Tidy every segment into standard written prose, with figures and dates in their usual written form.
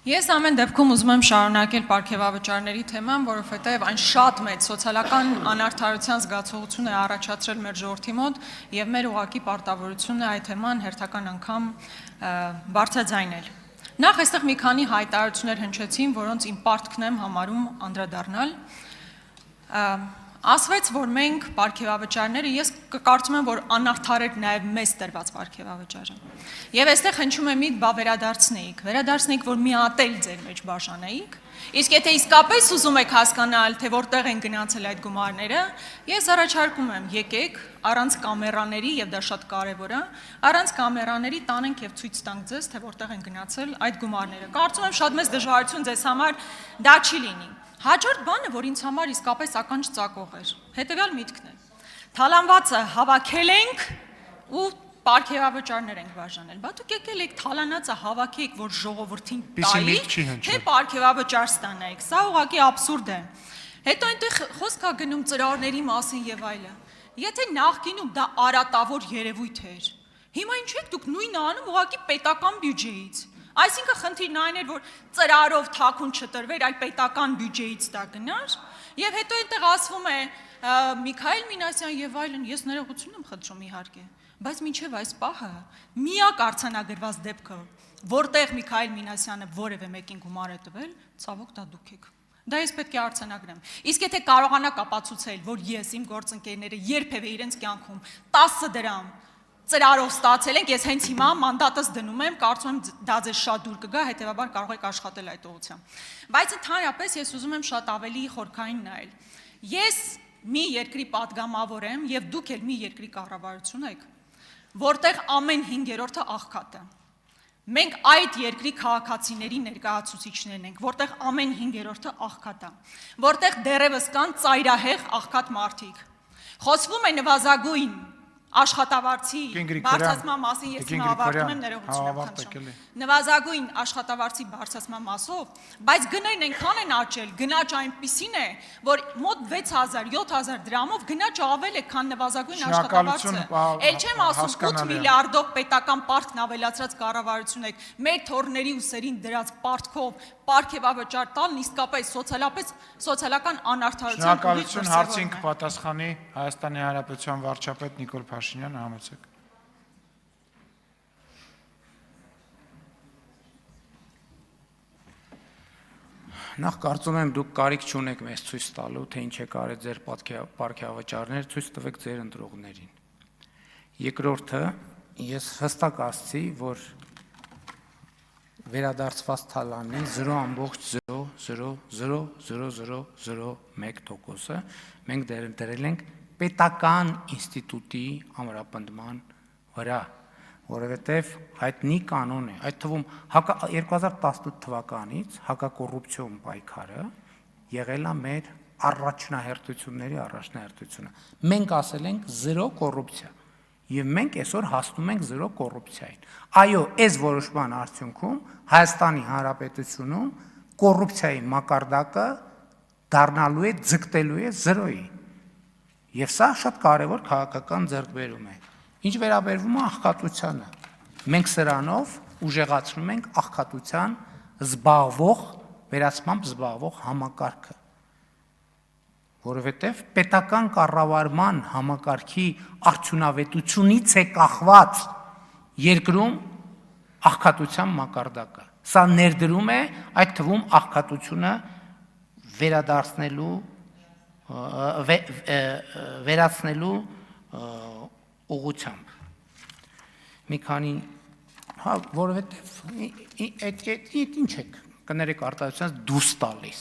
Ես ամեն դեպքում ուզում եմ շարունակել պարգևավճարների թեման, որովհետև այն շատ մեծ սոցիալական անարդարության զգացողություն է առաջացրել մեր ժողովրդի մոտ եւ մեր ուղղակի պարտավորությունն է այդ թեման հերթական անգամ բարձրաձայնել։ Նախ այստեղ մի քանի հայտարարություններ հնչեցին, որոնց իմ պարտքն եմ համարում անդրադառնալ։ Ասվեց, որ մենք պարգևավճարները, ես կարծում եմ, որ անարդար էր նաև մեզ տրված պարգևավճարը։ Եվ այստեղ հնչում է միտք, բա վերադարձնեիք, որ միատել ձեր մեջ բաժանեիք, իսկ եթե իսկապես ուզում եք հասկանալ, թե որտեղ են գնացել այդ գումարները, ես առաջարկում եմ, եկեք առանց կամերաների, եւ դա շատ կարեւոր է, առանց կամերաների տանենք եւ ցույց տանք ձեզ, թե որտեղ են գնացել այդ գումարները։ Կարծում եմ շատ մեծ դժվարություն ձեզ համար դա չի լինի։ Հաջորդ բանը, որ ինձ համար իսկապես ականջ ծակող էր, հետևյալ միտքն է։ Թալանվածը հավաքել ենք ու պարգևավճարներ ենք բաժանել։ Բա դուք եկել եք թալանածը հավաքեիք, որ ժողովրդին տայիք, թե պարգևավճար ստանայիք։ Սա ուղղակի աբսուրդ է։ Հետո այնտեղ խոսք է գնում ծրարների մասին եւ այլը։ Եթե նախկինում դա արատավոր երևույթ էր, հիմա ինչ եք դուք նույնը անում ուղղակի պետական բյուջեից։ Այսինքն խնդիրն այն էր, որ ծրարով թաքուն չտրվեր, այլ պետական բյուջեից դա գնար, եւ հետո այնտեղ ասվում է Միքայել Մինասյան եւ այլն, ես ներողություն եմ խնդրում իհարկե, բայց մինչեւ այս պահը միակ արձանագրված դեպքը, որտեղ Միքայել Մինասյանը որևէ մեկին գումար է տվել, ցավոք դա դուք եք։ Դա ես պետք է արձանագրեմ։ Իսկ եթե կարողանաք ապացուցել, որ ես իմ գործընկերները երբևէ իրենց կյանքում 10 դրամ ծրարով ստացել ենք, ես հենց հիմա մանդատս դնում եմ, կարծում եմ դա ձեզ շատ դուր կգա, հետեւաբար կարող եք աշխատել այդ ուղղությամբ։ Բայց ընդհանրապես ես ուզում եմ շատ ավելի խորքային նայել։ Ես մի երկրի падգամավոր եմ եւ դուք էլ մի երկրի կառավարություն եք, որտեղ ամեն 5-րդը աղքատ է։ Մենք այդ երկրի քաղաքացիների ներկայացուցիչներն ենք, որտեղ ամեն 5-րդը աղքատ է, որտեղ դեռևս կան ծայրահեղ աղքատ մարդիկ։ Խոսվում է նվազագույն աշխատավարձի բարձրացման մասին, ես հիմա ավարտում եմ, ներողություն եմ խնդրում։ Նվազագույն աշխատավարձի բարձրացման մասով, բայց գներն այնքան են աճել, գնաճը այնպիսին է, որ մոտ 6000-7000 դրամով գնաճը ավել է, քան նվազագույն աշխատավարձը։ Էլ չեմ ասում 8 միլիարդով պետական պարտքն ավելացրած կառավարություն եք, մեր թոռների ուսերին դրած պարտքով պարգևավճար տալն իսկապես սոցիալական անարդարության։ Շնորհակալություն, հարցին կպատասխանի Հայաստանի Հանրապետության վարչապետ Նիկոլ Փաշինյանը, համեցեք։ Նախ կարծում եմ դուք կարիք չունեք մեզ ցույց տալու, թե ինչ է կարել ձեր պարգևավճարներ, ցույց տվեք ձեր ընտրողներին։ Երկրորդը, ես հստակ ասացի, որ վերադարձված թալանի 0.0000001%-ը մենք դրել ենք պետական ինստիտուտի ամրապնդման վրա, որովհետև հայտնի կանոն է, այդ թվում 2018 թվականից հակակոռուպցիոն պայքարը եղել է մեր առաջնահերթությունը։ Մենք ասել ենք 0 կոռուպցիա, եւ մենք այսօր հասնում ենք 0 կոռուպցիային։ Այո, այս որոշման արդյունքում Հայաստանի Հանրապետությունում կոռուպցիայի մակարդակը դառնալու է, ձգտելու է 0-ի։ Եվ սա շատ կարևոր քաղաքական ձեռքբերում է։ Ինչ վերաբերվում է աղքատությանը, մենք սրանով ուժեղացնում ենք աղքատության վերացմամբ զբաղվող համակարգը, որովհետև պետական կառավարման համակարգի արդյունավետությունից է կախված երկրում աղքատության մակարդակը։ Սա ներդրում է այդ թվում աղքատությունը վերացնելու ուղղությամբ։ Մի քանի, որովհետև ինչ եք կներեք արտահայտությունից դուրս տալիս։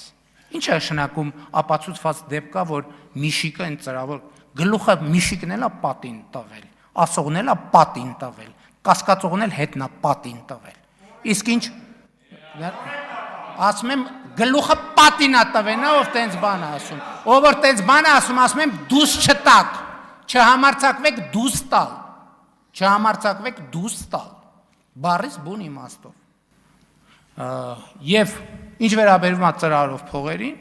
Ինչ է նշանակում ապացուցված դեպք կա, որ միշիկը այն ծրավոր գլուխը միշիկն էլ է պատին տվել, ասողն էլ է պատին տվել, կասկածողն էլ հետն է պատին տվել։ Իսկ ինչ ասում եմ գլուխը պատին է տվել, ով տենց բան է ասում։ Ով որ տենց բան է ասում, ասում եմ դուս չտակ, չհամարձակվեք դուս տալ, չհամարձակվեք դուս տալ։ Բառից բուն իմաստով։ Եվ ինչ վերաբերում է ծրարով փողերին,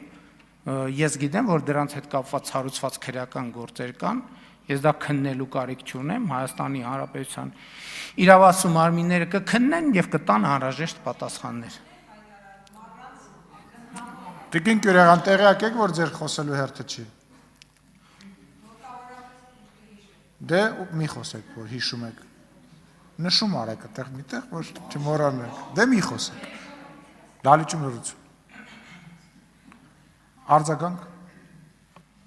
ես գիտեմ, որ դրանց հետ կապված հարուցված քրեական գործեր կան, ես դա քննելու կարիք չունեմ, Հայաստանի Հանրապետության իրավասու մարմինները կքննեն եւ կտան անհրաժեշտ պատասխաններ։ Տիկին Կյուրեղան, տեղյակ եք, որ ձեր խոսելու հերթը չի։ Դե մի խոսեք, որ հիշում եք։ Նշում արեք այդտեղ միտեղ, որ չմոռանաք։ Դե մի խոսեք։ Դալիճում լրություն։ Արձագանք։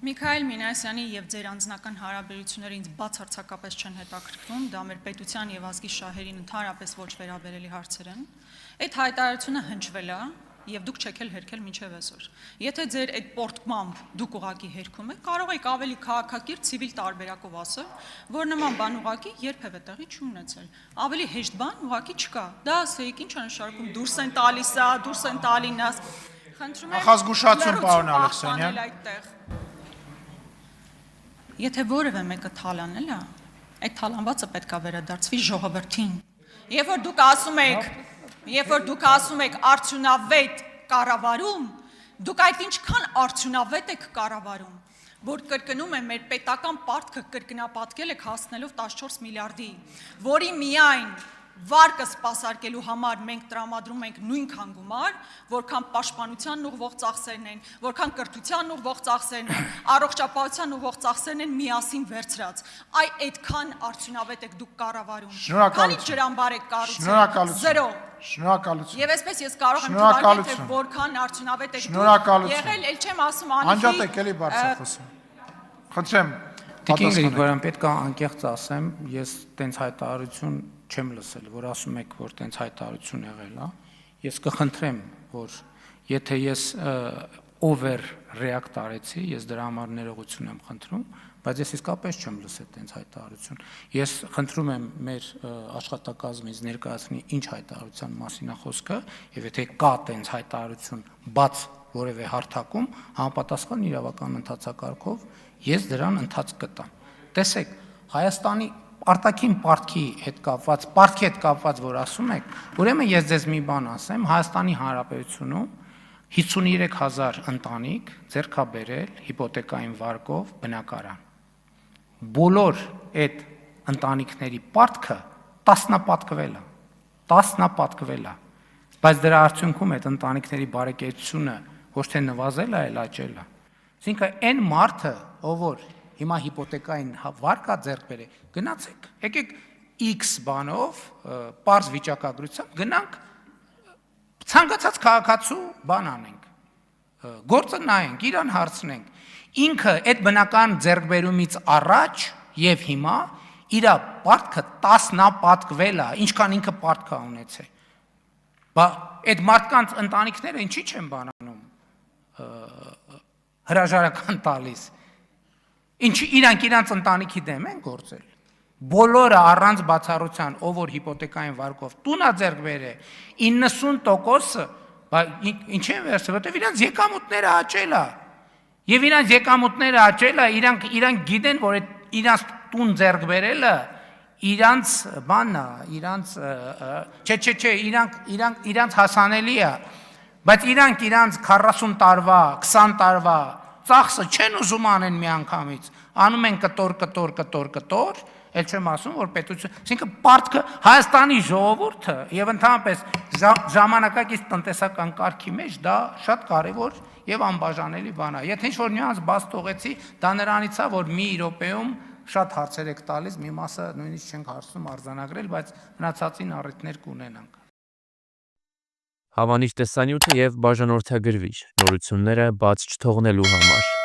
Միքայել Մինասյանի եւ ձեր անձնական հարաբերությունները ինձ բացարձակապես չեն հետաքրքրում, դա մեր պետության եւ ազգի շահերին ընդհանրապես ոչ վերաբերելի հարցեր են։ Այդ հայտարարությունը հնչվել է եւ դուք չեք էլ հերքել մինչեւ այսօր։ Եթե ձեր այդ պորտկմամբ դուք ուղակի հերքում եք, կարող եք ավելի քաղաքակիրթ ցիվիլ տարբերակով ասել, որ նման բան ուղակի երբևէ տեղի չի ունեցել։ Ավելի հեշտ բան ուղակի չկա։ Դա ասեիք, ինչ է նշանակում, դուրս են տալիս, դուրս են տալինաս։ Խնդրում եմ Ախազգուշացում, պարոն Ալեքսանյան։ Եթե որևէ մեկը թալանել է, այդ թալանվածը պետք է վերադարձվի ժողովրդին։ Երբ որ դուք ասում եք արդյունավետ կառավարում, դուք այդ ինչքան արդյունավետ եք կառավարում, որ կրկնում եմ մեր պետական պարտքը կրկնապատկել եք հասնելով 14 միլիարդի, որի միայն վարկը սպասարկելու համար մենք տրամադրում ենք նույնքան գումար, որքան պաշտպանության ուղղվող ծախսերն են, որքան կրթության ուղղվող ծախսերն են, առողջապահության ուղղվող ծախսերն են միասին վերցրած։ Այ այդքան արդյունավետ եք դուք կառավարում։ Քանի ջրամբար եք կառուցել։ 0։ Շնորհակալություն։ Եվ այսպես ես կարող եմ թվարկել, թե որքան արդյունավետ եք դուք եղել, ել չեմ ասում անիվի։ Անջատ եք էլի բարձր խոսում։ Խնդրեմ։ Տիկին Գրիգորյան, պետք է անկեղծ ասեմ, ես տենց հայտարարություն չեմ լսել, որ ասում եք, որ տենց հայտարարություն եղել է։ Ես կխնդրեմ, որ եթե ես over react արեցի, ես դրա համար ներողություն եմ խնդրում, բայց ես իսկապես չեմ լսել տենց հայտարարություն։ Ես խնդրում եմ մեր աշխատակազմից ներկայացնի ինչ հայտարարության մասին է խոսքը, եւ եթե կա տենց հայտարարություն բաց որևէ հարթակում, համապատասխան իրավական ընթացակարգով ես դրան ընթաց կտամ։ Տեսեք, Հայաստանի արտաքին պարտքի հետ կապված, որ ասում եք, ուրեմն ես ձեզ մի բան ասեմ, Հայաստանի Հանրապետությունում 53,000 ընտանիք ձեռք է բերել հիպոթեկային վարկով բնակարան։ Բոլոր այդ ընտանիքների պարտքը տասնապատկվել է, բայց դրա արդյունքում այդ ընտանիքների բարեկեցությունը ոչ թե նվազել է, այլ աճել է։ Այսինքն այն մարդը, ով որ հիմա հիպոթեկային վարկ է ձեռք բերել, գնացեք, եկեք X բանով, պարզ վիճակագրությամբ գնանք ցանկացած քաղաքացու բան անենք, գործը նայենք, իրան հարցնենք, ինքը այդ բնական ձեռքբերումից առաջ եւ հիմա իր պարտքը տասնապատկվել է, ինչքան ինքը պարտք է ունեցել։ Բա այդ մարդկանց ընտանիքները ինչի չեն բանանում հրաժարական տալիս։ Ինչի իրանք ընտանիքի դեմ են գործել։ Բոլորը առանց բացառության, ով որ հիպոթեկային վարկով տուն է ձեռք բերել, 90%-ը, ինչ են վերցրել, որտեղ իրանք եկամուտները աճել է։ Եվ իրանք եկամուտները աճել է, իրանք գիտեն, որ իրանք տուն ձեռք բերելը իրանք բանն է, իրանք հասանելի է, բայց իրանք 40 տարվա, 20 տարվա ծախսը չեն ուզում անեն միանգամից, անում են կտոր, էլ չեմ ասում, որ պետություն, այսինքն պարտքը Հայաստանի ժողովուրդը եւ ընդհանրապես ժամանակակից տնտեսական կարգի մեջ դա շատ կարեւոր եւ անբաժանելի բան է։ Եթե ինչ-որ նյուանս բաց թողեցի, դա նրանից է, որ մի րոպեում շատ հարցեր եք տալիս, մի մասը նույնիսկ չենք հարցնում արձանագրել, բայց մնացածին առիթներ կունենանք։ Հավանիչ տեսանյութը եւ բաժանորդագրվիչ նորությունները բաց չթողնելու համար